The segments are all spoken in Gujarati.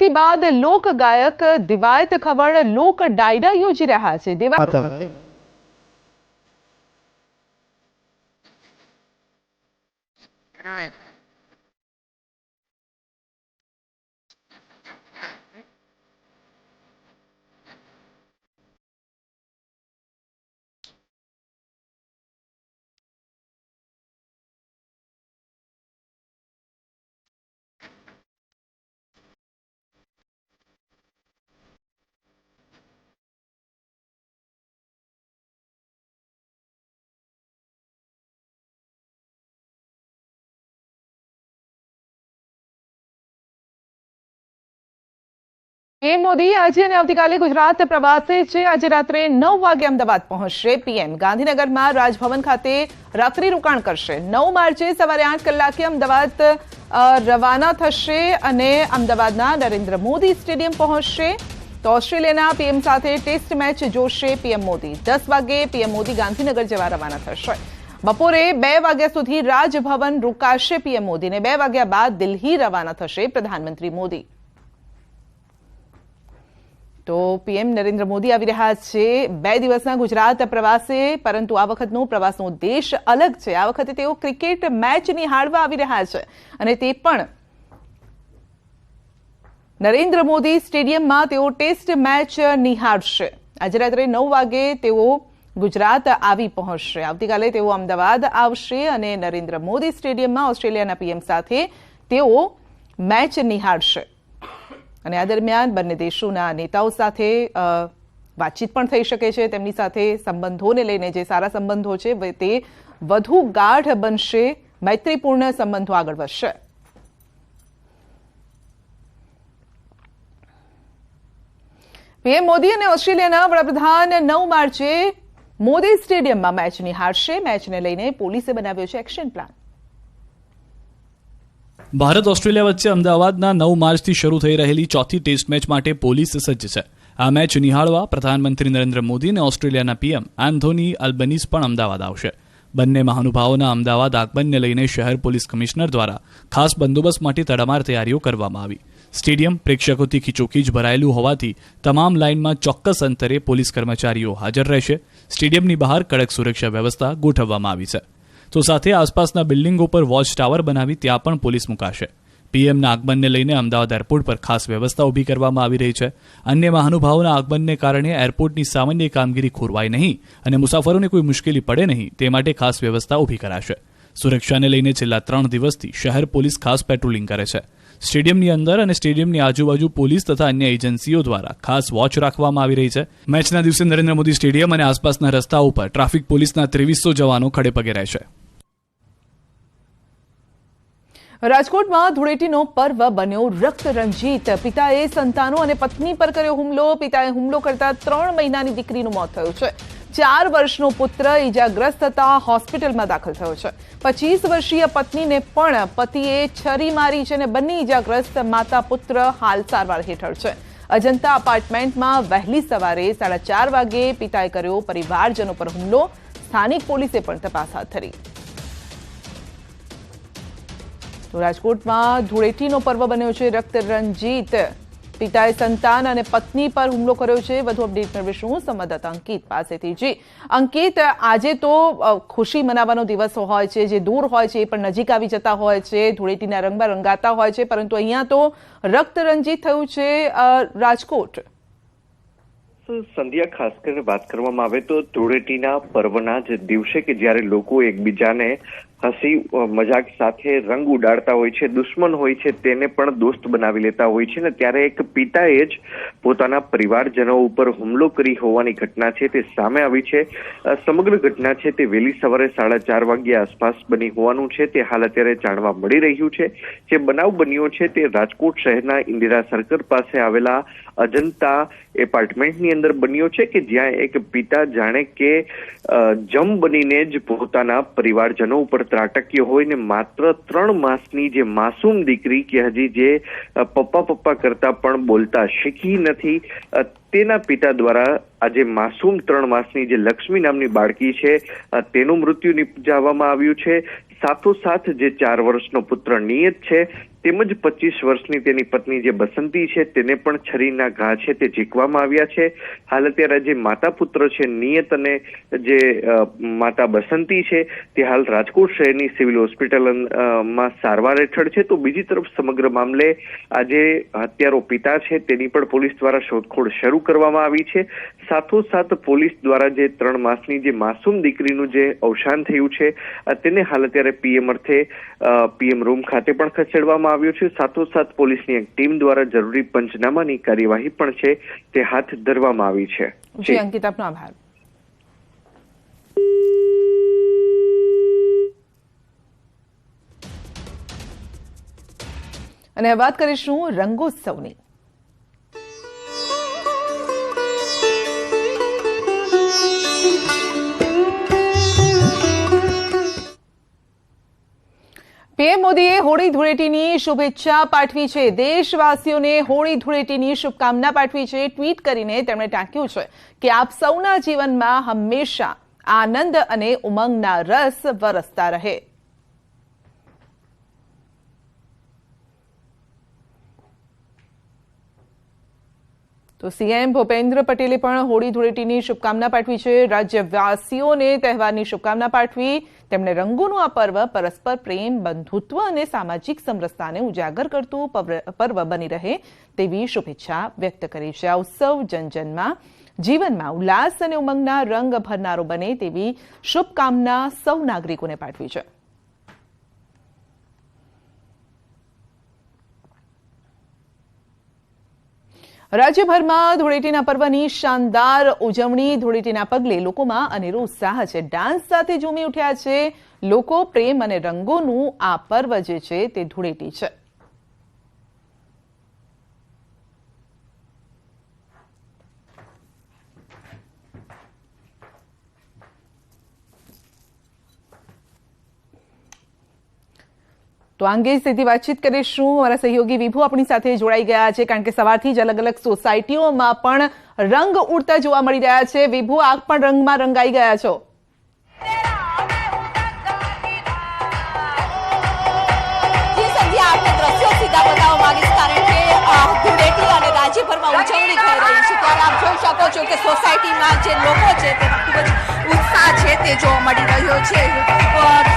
નિવૃત્તિ બાદ લોક ગાયક દિવાયત ખવડ લોક ડાયરા યોજી રહ્યા છે. પીએમ મોદી આજે અને આવતીકાલે ગુજરાત પ્રવાસે છે. આજે રાત્રે 9 વાગે અમદાવાદ પહોંચશે. પીએમ ગાંધીનગરમાં રાજભવન ખાતે રાત્રિ રોકાણ કરશે. 9 માર્ચે સવારે 8 કલાકે અમદાવાદ રવાના થશે અને અમદાવાદના નરેન્દ્ર મોદી સ્ટેડિયમ પહોંચશે. તો ઓસ્ટ્રેલિયાના પીએમ સાથે ટેસ્ટ મેચ જોશે પીએમ મોદી. 10 વાગે પીએમ મોદી ગાંધીનગર જવા રવાના થશે. બપોરે 2 વાગ્યા સુધી રાજભવન રોકાશે પીએમ મોદી અને 2 વાગ્યા બાદ દિલ્હી રવાના થશે પ્રધાનમંત્રી મોદી. તો પીએમ નરેન્દ્ર મોદી આવી રહ્યા છે 2 દિવસના ગુજરાત પ્રવાસે, પરંતુ આ વખતનો પ્રવાસનો ઉદ્દેશ અલગ છે. આ વખતે તેઓ ક્રિકેટ મેચ નિહાળવા આવી રહ્યા છે અને તે પણ નરેન્દ્ર મોદી સ્ટેડિયમમાં તેઓ ટેસ્ટ મેચ નિહાળશે. આજે રાત્રે 9 વાગે તેઓ ગુજરાત આવી પહોંચશે. આવતીકાલે તેઓ અમદાવાદ આવશે અને નરેન્દ્ર મોદી સ્ટેડિયમમાં ઓસ્ટ્રેલિયાના પીએમ સાથે તેઓ મેચ નિહાળશે. અને આ દરમિયાન બંને દેશોના નેતાઓ સાથે વાતચીત પણ થઈ શકે છે. તેમની સાથે સંબંધોને લઈને જે સારા સંબંધો છે તે વધુ ગાઢ બનશે, મૈત્રીપૂર્ણ સંબંધો આગળ વધશે. પીએમ મોદી અને ઓસ્ટ્રેલિયાના વડાપ્રધાન 9 માર્ચે મોદી સ્ટેડિયમમાં મેચ નિહાળશે. મેચને લઈને પોલીસે બનાવ્યો છે એક્શન પ્લાન. ભારત ઓસ્ટ્રેલિયા વચ્ચે અમદાવાદના 9 માર્ચથી શરૂ થઈ રહેલી ચોથી ટેસ્ટ મેચ માટે પોલીસ સજ્જ છે. આ મેચ નિહાળવા પ્રધાનમંત્રી નરેન્દ્ર મોદી અને ઓસ્ટ્રેલિયાના પીએમ એન્થોની અલ્બનીઝ પણ અમદાવાદ આવશે. બંને મહાનુભાવોના અમદાવાદ આગમનને લઈને શહેર પોલીસ કમિશનર દ્વારા ખાસ બંદોબસ્ત માટે તડામાર તૈયારીઓ કરવામાં આવી. સ્ટેડિયમ પ્રેક્ષકોથી ખીચોખીચ ભરાયેલું હોવાથી તમામ લાઇનમાં ચોક્કસ અંતરે પોલીસ કર્મચારીઓ હાજર રહેશે. સ્ટેડિયમની બહાર કડક સુરક્ષા વ્યવસ્થા ગોઠવવામાં આવી છે. તો સાથે આસપાસના બિલ્ડિંગો પર વોચ ટાવર બનાવી ત્યાં પણ પોલીસ મુકાશે. પીએમના આગમનને લઈને અમદાવાદ એરપોર્ટ પર ખાસ વ્યવસ્થા ઊભી કરવામાં આવી રહી છે. અન્ય મહાનુભાવોના આગમનને કારણે એરપોર્ટની સામાન્ય કામગીરી ખોરવાય નહીં અને મુસાફરોને કોઈ મુશ્કેલી પડે નહીં તે માટે ખાસ વ્યવસ્થા ઊભી કરાશે. સુરક્ષાને લઈને છેલ્લા 3 દિવસથી શહેર પોલીસ ખાસ પેટ્રોલિંગ કરે છે. સ્ટેડિયમની અંદર અને સ્ટેડિયમની આજુબાજુ પોલીસ તથા અન્ય એજન્સીઓ દ્વારા ખાસ વોચ રાખવામાં આવી રહી છે. મેચના દિવસે નરેન્દ્ર મોદી સ્ટેડિયમ અને આસપાસના રસ્તાઓ પર ટ્રાફિક પોલીસના 2300 જવાનો ખડેપગે રહેશે. રાજકોટમાં ધૂળેટીનો પર્વ બન્યો રક્તરંજિત. પિતાએ સંતાનો અને પત્ની પર કર્યો હુમલો. પિતાએ હુમલો કરતા 3 મહિનાની દીકરીનું મોત થયું છે. 4 વર્ષનો પુત્ર ઈજાગ્રસ્ત થતા હોસ્પિટલમાં દાખલ થયો છે. 25 વર્ષીય પત્નીને પણ પતિએ છરી મારી છે અને બંને ઈજાગ્રસ્ત માતા પુત્ર હાલ સારવાર હેઠળ છે. અજંતા અપાર્ટમેન્ટમાં વહેલી સવારે 4:30 વાગે પિતાએ કર્યો પરિવારજનો પર હુમલો. સ્થાનિક પોલીસે પણ તપાસ હાથ ધરી. તો રાજકોટમાં ધૂળેટીનો પર્વ બન્યો છે રક્તરંજિત. પિતાએ સંતાન અને પત્ની પર હુમલો કર્યો છે. વધુ અપડેટ મેળવીશું સંવાદદાતા અંકિત પાસેથી. જી અંકિત, આજે તો ખુશી મનાવવાનો દિવસ હોય છે, જે દૂર હોય છે એ પણ નજીક આવી જતા હોય છે, ધૂળેટીના રંગમાં રંગાતા હોય છે, પરંતુ અહીંયા તો રક્તરંજિત થયું છે રાજકોટ. સંધ્યા, ખાસ કરીને વાત કરવામાં આવે તો ધૂળેટીના પર્વના જ દિવસે કે જ્યારે લોકો એકબીજાને હસી મજાક સાથે રંગ ઉડાડતા હોય છે, દુશ્મન હોય છે તેને પણ દોસ્ત બનાવી લેતા હોય છે ને ત્યારે એક પિતાએ જ પોતાના પરિવારજનો ઉપર હુમલો કરી હોવાની ઘટના છે તે સામે આવી છે. સમગ્ર ઘટના છે તે વહેલી સવારે 4:30 વાગ્યા આસપાસ બની હોવાનું છે તે હાલ અત્યારે જાણવા મળી રહ્યું છે. જે બનાવ બન્યો છે તે રાજકોટ શહેરના ઇન્દિરા સર્કલ પાસે આવેલા અજંતા એપાર્ટમેન્ટની અંદર બન્યો છે કે જ્યાં એક પિતા જાણે કે જમ બનીને જ પોતાના પરિવારજનો ઉપર ત્રાટક્યો હોય ને માત્ર 3 માસની જે માસૂમ દીકરી કે હજી જે પપ્પા કરતા પણ બોલતા શીખી નથી તેના પિતા દ્વારા આજે માસૂમ 3 માસની જે લક્ષ્મી નામની બાળકી છે તેનું મૃત્યુ નિપજાવવામાં આવ્યું છે. સાથોસાથ જે 4 વર્ષનો પુત્ર નિયત છે તેમજ 25 વર્ષની તેની પત્ની જે બસંતી છે તેને પણ છરીના ઘા છે તે ઝીંકવામાં આવ્યા છે. હાલ અત્યારે જે માતા પુત્ર છે નિયત અને જે માતા બસંતી છે તે હાલ રાજકોટ શહેરની સિવિલ હોસ્પિટલમાં સારવાર હેઠળ છે. તો બીજી તરફ સમગ્ર મામલે આજે હત્યારો પિતા છે તેની પણ પોલીસ દ્વારા શોધખોળ શરૂ કરવામાં આવી છે. સાથોસાથ પોલીસ દ્વારા જે 3 માસની જે માસૂમ દીકરીનું જે અવસાન થયું છે તેને હાલ અત્યારે પીએમ રૂમ ખાતે પણ ખસેડવામાં આવ્યું છે. સાથોસાથ પોલીસની એક ટીમ દ્વારા જરૂરી પંચનામાની કાર્યવાહી પણ છે તે હાથ ધરવામાં આવી છે. જી અંકિત, આપનો આભાર. અને વાત કરીશું રંગોત્સવની. પીએમ મોદીએ હોળી ધૂળેટીની શુભેચ્છા પાઠવી છે. દેશવાસીઓને હોળી ધૂળેટીની શુભકામના પાઠવી છે. ટ્વીટ કરીને તેમણે ટાંક્યું છે કે આપ સૌના જીવનમાં હંમેશા આનંદ અને ઉમંગના રસ વરસતા રહે. તો સીએમ ભૂપેન્દ્ર પટેલે પણ હોળી ધૂળેટીની શુભકામના પાઠવી છે. રાજ્યવાસીઓને તહેવારની શુભકામના પાઠવી. તેમણે રંગોનું આ પર્વ પરસ્પર પ્રેમ, બંધુત્વ અને સામાજિક સમરસતાને ઉજાગર કરતું પર્વ બની રહે તેવી શુભેચ્છા વ્યક્ત કરી છે. આ ઉત્સવ જનજનમાં જીવનમાં ઉલ્લાસ અને ઉમંગના રંગ ભરનારો બને તેવી શુભકામના સૌ નાગરિકોને પાઠવી છે. રાજ્યભરમાં ધૂળેટીના પર્વની શાનદાર ઉજવણી. ધૂળેટીના પગલે લોકોમાં અનેરો ઉત્સાહ છે. ડાન્સ સાથે ઝૂમી ઉઠ્યા છે લોકો. પ્રેમ અને રંગોનું આ પર્વ જે છે તે ધૂળેટી છે. તો આ અંગે સીધી વાતચીત કરીશું. અમારા સહયોગી વિભુ આપણી સાથે જોડાઈ ગયા છે, કારણ કે સવારથી જ અલગ અલગ સોસાયટીઓમાં પણ રંગ ઉડતા જોવા મળી રહ્યા છે. વિભુ, આપ પણ રંગમાં રંગાઈ ગયા છો. સીધા બતાવવા માંગીશ, કારણ કે ધૂળેટી અને રાજ્યભરમાં ઉજવણી થઈ રહી છે ત્યારે આપ જોઈ શકો છો કે સોસાયટીમાં જે લોકો છે તેમાં ખૂબ જ ઉત્સાહ છે તે જોવા મળી રહ્યો છે.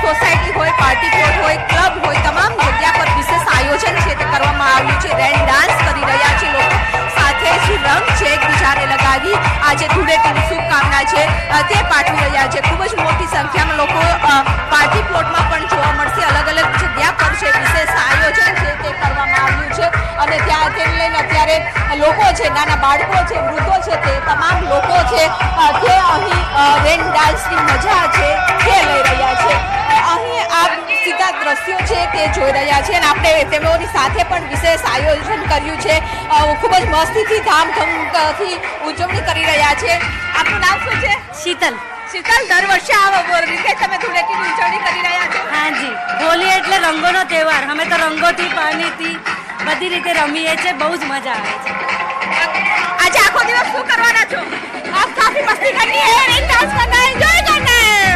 સોસાયટી હોય, પાર્ટી પ્લોટ હોય, ક્લબ હોય, તમામ જગ્યા પર વિશેષ આયોજન છે તે કરવામાં આવ્યું છે. રેન ડાન્સ કરી રહ્યા છે લોકો. સાથે જ રંગ છે એકબીજાને લગાવી આજે ધૂળેટીની શુભકામના છે તે પાઠવી રહ્યા છે. ખૂબ જ મોટી સંખ્યામાં લોકો પાર્ટી પ્લોટમાં પણ જોવા મળશે. અલગ અલગ જગ્યા પર છે વિશેષ આયોજન છે તે કરવામાં આવ્યું છે અને ત્યાં તેને લઈને અત્યારે લોકો છે, નાના બાળકો છે, વૃદ્ધો છે, તે તમામ લોકો છે તે અહીં રેન ડાન્સની મજા છે તે લઈ રહ્યા છે. અહીં આ સીધા દ્રશ્યો છે તે જોઈ રહ્યા છે અને આપણે તેમની સાથે પણ વિશેષ આયોજન કર્યું છે. ખૂબ જ મસ્તીથી ધામધૂમથી ઉજવણી કરી રહ્યા છે. આપનું નામ શું છે? શીતલ. શીતલ, દર વર્ષે આ રીતે તમે ધૂળેટીની ઉજવણી કરી રહ્યા છો? હાજી, હોલી એટલે રંગોનો તહેવાર. અમે તો રંગોથી, પાણીથી બધી રીતે રમીએ છીએ. બહુ જ મજા આવે છે. આજે આખો દિવસ શું કરવાના છો? આપ કાફી મસ્તી કરनी है, रेन डांस करना है, एंजॉय करना है.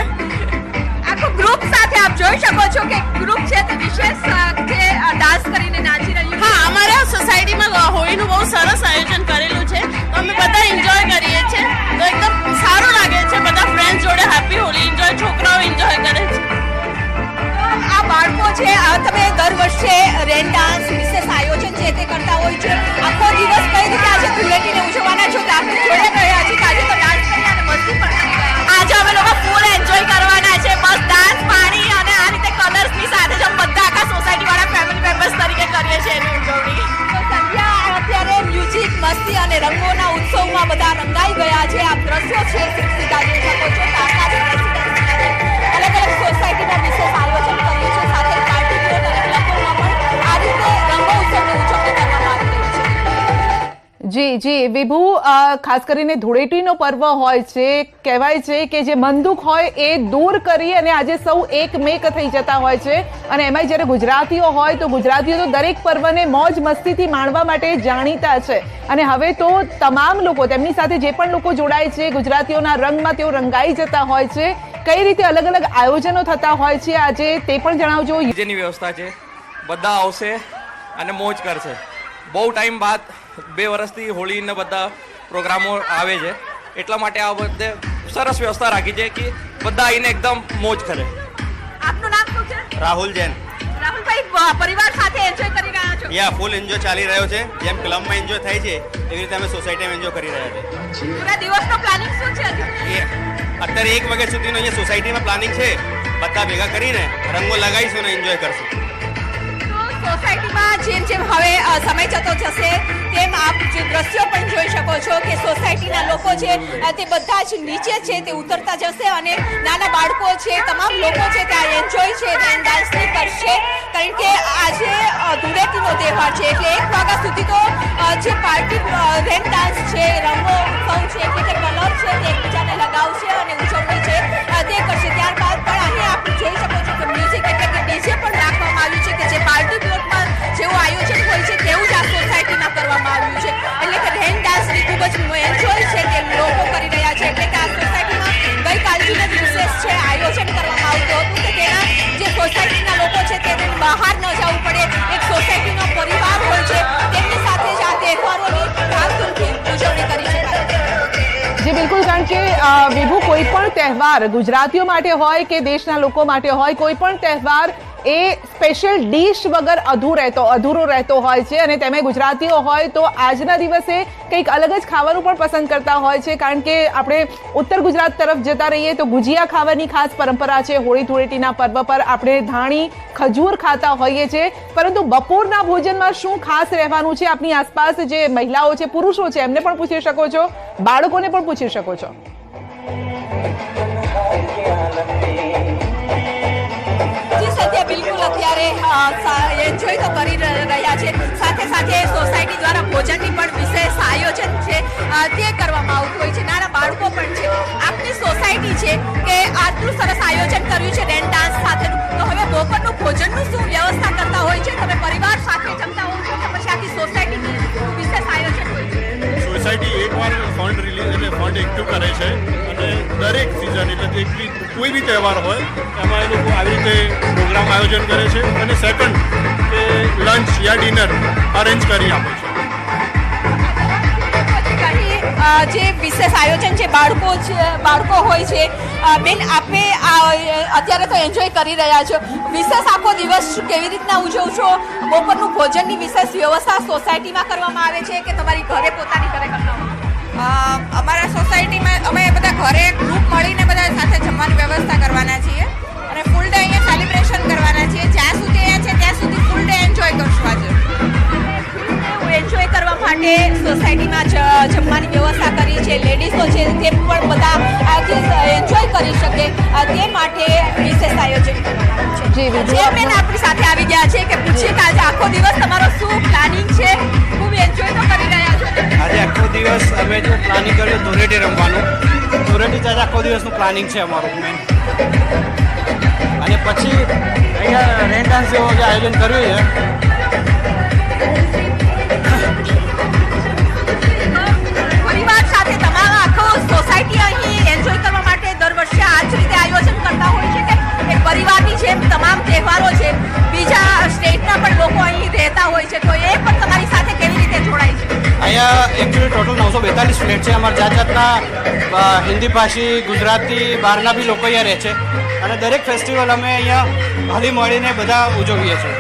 આખો ગ્રુપ સાથે આપ જોઈ શકો છો કે ગ્રુપ છે તે વિશેષ જે ડાન્સ કરીને નાચી રહ્યું છે. હા, અમારા સોસાયટીમાં હોળીનું બહુ સરસ આયોજન કરેલું છે તો અમે બધા એન્જોય કરીએ છીએ. તો એકદમ સારું લાગે છે. બધા ફ્રેન્ડ્સ જોડે હેપી હોળી એન્જોય, છોકરાઓ એન્જોય કરે છે. આ બાળકો છે, તમે દર વર્ષે રેન ડાન્સ વિશેષ આયોજન છે તે કરતા હોય છે. આખો દિવસ કઈ રીતે આજે ધૂળેટીને ઉજવવાના છો? તો આપણે જોઈ રહ્યા છીએ આજે તો ડાન્સ કરી અને મસ્તી પણ કરી રહ્યા છીએ. આજે અમે લોકો ફૂલ એન્જોય કરવાના છે. બસ ડાન્સ, પાણી અને આ રીતે કલર્સની સાથે જ અમે બધા આખા સોસાયટીવાળા ફેમિલી મેમ્બર્સ તરીકે કરીએ છીએ એની ઉજવણી. તો સંધ્યા અત્યારે મ્યુઝિક, મસ્તી અને રંગોના ઉત્સવમાં બધા રંગાઈ ગયા છે. આ દ્રશ્યો છે સીધા જોઈ શકો છો. અલગ અલગ સોસાયટીમાં વિશેષ આયોજન કર્યું છે. સાથે પાર્ટી પ્લોટ અને ક્લબોમાં પણ આ રીતે રંગોત્સવની ઉજવણી કરવામાં આવી રહી છે. જી વિભુ, ખાસ કરીને ધૂળેટીનો પર્વ હોય છે. કહેવાય છે કે જે મન દુઃખ હોય એ દૂર કરી અને આજે સૌ એકમેક થઈ જતા હોય છે. અને એમાં જ્યારે ગુજરાતીઓ હોય તો ગુજરાતીઓ તો દરેક પર્વને મોજ મસ્તીથી માણવા માટે જાણીતા છે. અને હવે તો તમામ લોકો, તેમની સાથે જે પણ લોકો જોડાય છે, ગુજરાતીઓના રંગમાં તેઓ રંગાઈ જતા હોય છે. કઈ રીતે અલગ અલગ આયોજનો થતા હોય છે આજે તે પણ જણાવજો. ડીજેની વ્યવસ્થા છે, બધા આવશે અને મોજ કરશે. બહુ ટાઈમ બાદ 2 વર્ષથી હોળીના બધા પ્રોગ્રામો આવે છે, એટલા માટે આ બધે સરસ વ્યવસ્થા રાખી છે કે બધા આવીને એકદમ મોજ કરે. આપનું નામ શું છે? રાહુલ જૈન. રાહુલભાઈ, પરિવાર સાથે એન્જોય કરી રહ્યા છો? યા ફૂલ એન્જોય ચાલી રહ્યો છે. જેમ ક્લબમાં એન્જોય થાય છે એવી રીતે અમે સોસાયટીમાં એન્જોય કરી રહ્યા છીએ. પૂરા દિવસનો પ્લાનિંગ શું છે? અત્યારે 1 વાગ્યા સુધીનો અહીંયા સોસાયટીમાં પ્લાનિંગ છે. બધા ભેગા કરીને રંગો લગાવીશું અને એન્જોય કરશું. સોસાયટીમાં જેમ જેમ હવે સમય જતો જશે તેમ આપ જે દ્રશ્યો પણ જોઈ શકો છો કે સોસાયટીના લોકો છે તે બધા જ નીચે છે તે ઉતરતા જશે અને નાના બાળકો છે, તમામ લોકો છે ત્યાં એન્જોય છે, રેન ડાન્સની કરશે. કારણ કે આજે ધૂળેટીનો તહેવાર છે એટલે 1 વાગ્યા સુધી તો જે પાર્ટી રેન ડાન્સ છે, રંગો ઉત્સવ છે એટલે કે કલર છે તે એકબીજાને લગાવશે અને ઉજવણી છે તે કરશે. ત્યારબાદ પણ અહીં આપ જોઈ શકો છો કે મ્યુઝિક એટલે કે ડીજે પણ રાખવામાં આવ્યું છે કે જે પાર્ટી પ્લોટમાં જેવું આયોજન હોય છે તેવું જ આ સોસાયટીમાં કરવામાં આવ્યું છે. એટલે કે રેન ડાન્સની ખૂબ જ એન્જોય છે તે લોકો કરી રહ્યા છે. એટલે કે આ સોસાયટીમાં ગઈકાલથી જ વિશેષ છે આયોજન કરવામાં આવતું હતું કે તેના જે સોસાયટીના લોકો છે તેને બહાર ન જવું પડે. એક સોસાયટીનો પરિવાર હોય છે તેમની સાથે જ આ તહેવારોની ધામધૂમથી ઉજવણી કરી શકાય. જી બિલકુલ, કારણ કે વિભુ, કોઈ પણ તહેવાર ગુજરાતીઓ માટે હોય કે દેશના લોકો માટે હોય, કોઈ પણ તહેવાર એ સ્પેશિયલ ડીશ વગર અધૂરો રહેતો હોય છે અને તેમાં ગુજરાતીઓ હોય તો આજના દિવસે કંઈક અલગ જ ખાવાનું પણ પસંદ કરતા હોય છે. કારણ કે આપણે ઉત્તર ગુજરાત તરફ જતા રહીએ તો ગુજિયા ખાવાની ખાસ પરંપરા છે. હોળી ધૂળેટીના પર્વ પર આપણે ધાણી, ખજૂર ખાતા હોઈએ છીએ. પરંતુ બપોરના ભોજનમાં શું ખાસ રહેવાનું છે? આપની આસપાસ જે મહિલાઓ છે, પુરુષો છે, એમને પણ પૂછી શકો છો, બાળકોને પણ પૂછી શકો છો. બિલકુલ અત્યારે એન્જોય તો કરી રહ્યા છે. સાથે સાથે સોસાયટી દ્વારા ભોજનની પણ વિશેષ આયોજન છે તે કરવામાં આવતું હોય છે. નાના બાળકો પણ છે. આપની સોસાયટી છે કે આટલું સરસ આયોજન કર્યું છે રેન ડાન્સ સાથેનું, તો હવે બપોરનું ભોજનનું શું વ્યવસ્થા કરતા હોય છે? તમે પરિવાર સાથે જમતા હોવ છો કે પછી આખી સોસાયટીની વિશેષ આયોજન હોય છે? સોસાયટી એકવાર ફંડ રિલીઝ એટલે ફંડ એકઠું કરે છે અને દરેક સિઝન એટલે કોઈ બી તહેવાર હોય એમાં એ લોકો આવી રીતે પ્રોગ્રામ આયોજન કરે છે અને સેકન્ડ કે લંચ યા ડિનર અરેન્જ કરી આપે છે. જે વિશેષ આયોજન છે બાળકો હોય છે. બેન, આપે અત્યારે તો એન્જોય કરી રહ્યા છો, વિશેષ આખો દિવસ કેવી રીતના ઉજવો છો? બપોરનું ભોજનની વિશેષ વ્યવસ્થા સોસાયટીમાં કરવામાં આવે છે કે તમારી ઘરે પોતાની ઘરે કરતા હો? અમારા સોસાયટીમાં અમે બધા ઘરે ગ્રુપ મળીને બધા સાથે જમવાની વ્યવસ્થા કરવાના છીએ અને ફૂલ ડે અહીંયા સેલિબ્રેશન કરવાના છીએ. જ્યાં સુધી અહીંયા છે ત્યાં સુધી ફૂલ ડે એન્જોય કરશું. આજે એન્જોય કરવા માટે સોસાયટીમાં જમવાની વ્યવસ્થા કરી છે. લેડીઝો છે તે પણ બધા એન્જોય કરી શકે તે માટે વિશેષ આયોજન કરવામાં આવ્યું છે. ચેરમેન આપણી સાથે આવી ગયા છે કે પૂછીએ કે આજે આખો દિવસ તમારો શું પ્લાનિંગ છે? ખૂબ એન્જોય તો કરી રહ્યા છો. આજે આખો દિવસ અમે જો પ્લાનિંગ કર્યું ધૂળેટી રમવાનું. ધૂળેટી આજે આખો દિવસનું પ્લાનિંગ છે અમારું મેન. અને પછી અહીંયા રેન ડાન્સ જેવો જે આયોજન કર્યું છે પરિવાર સાથે તમારા આખો સોસાયટી અહીં એન્જોય કરવા માટે દર વર્ષે આ જ રીતે આયોજન કરતા હોય છે કે એક પરિવારની જેમ તમામ તહેવારો છે બીજા સ્ટેટના પણ લોકો અહીં રહેતા હોય છે તો એ પણ તમારી સાથે કેવી રીતે જોડાય છે? અહીંયા એકચ્યુઅલી ટોટલ 942 ફ્લેટ છે. અમારા જાતના હિન્દી ભાષી, ગુજરાતી, બહારના બી લોકો અહીંયા રહે છે અને દરેક ફેસ્ટિવલ અમે અહીંયા હળી મળીને બધા ઉજવીએ છીએ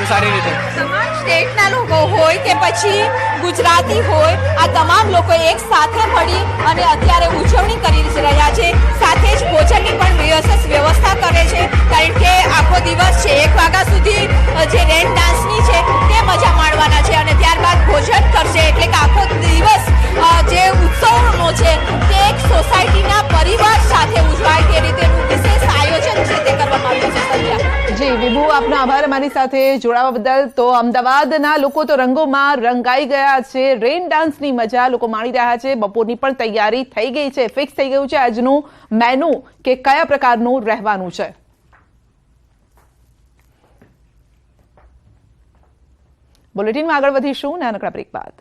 સારી રીતે. તમામ સ્ટેટના લોકો હોય કે પછી ગુજરાતી હોય, આ તમામ લોકો એક સાથે મળી અને અત્યારે ઉજવણી કરી રહ્યા છે. સાથે જ ભોજનની પણ વિશેષ વ્યવસ્થા કરે છે. કારણ કે આખો દિવસ છે 1 વાગ્યા સુધી જે રેન ડાન્સની છે તે મજા માણવાના છે અને ત્યારબાદ ભોજન કરશે. એટલે કે આખો દિવસ જે ઉત્સવનો છે તે એક સોસાયટીના પરિવાર સાથે ઉજવાય તે રીતેનું વિશેષ આયોજન છે તે કરવામાં આવ્યું છે. સંધ્યા જી વિભુ, આપનો આભાર અમારી સાથે જોડાવા બદલ. તો અમદાવાદના લોકો તો રંગોમાં રંગાઈ ગયા છે. રેન ડાન્સની મજા લોકો માણી રહ્યા છે. બપોરની પણ તૈયારી થઈ ગઈ છે. ફિક્સ થઈ ગયું છે આજનું મેનુ કે કયા પ્રકારનું રહેવાનું છે. બુલેટિનમાં આગળ વધીશું નાનકડા બ્રેક બાદ.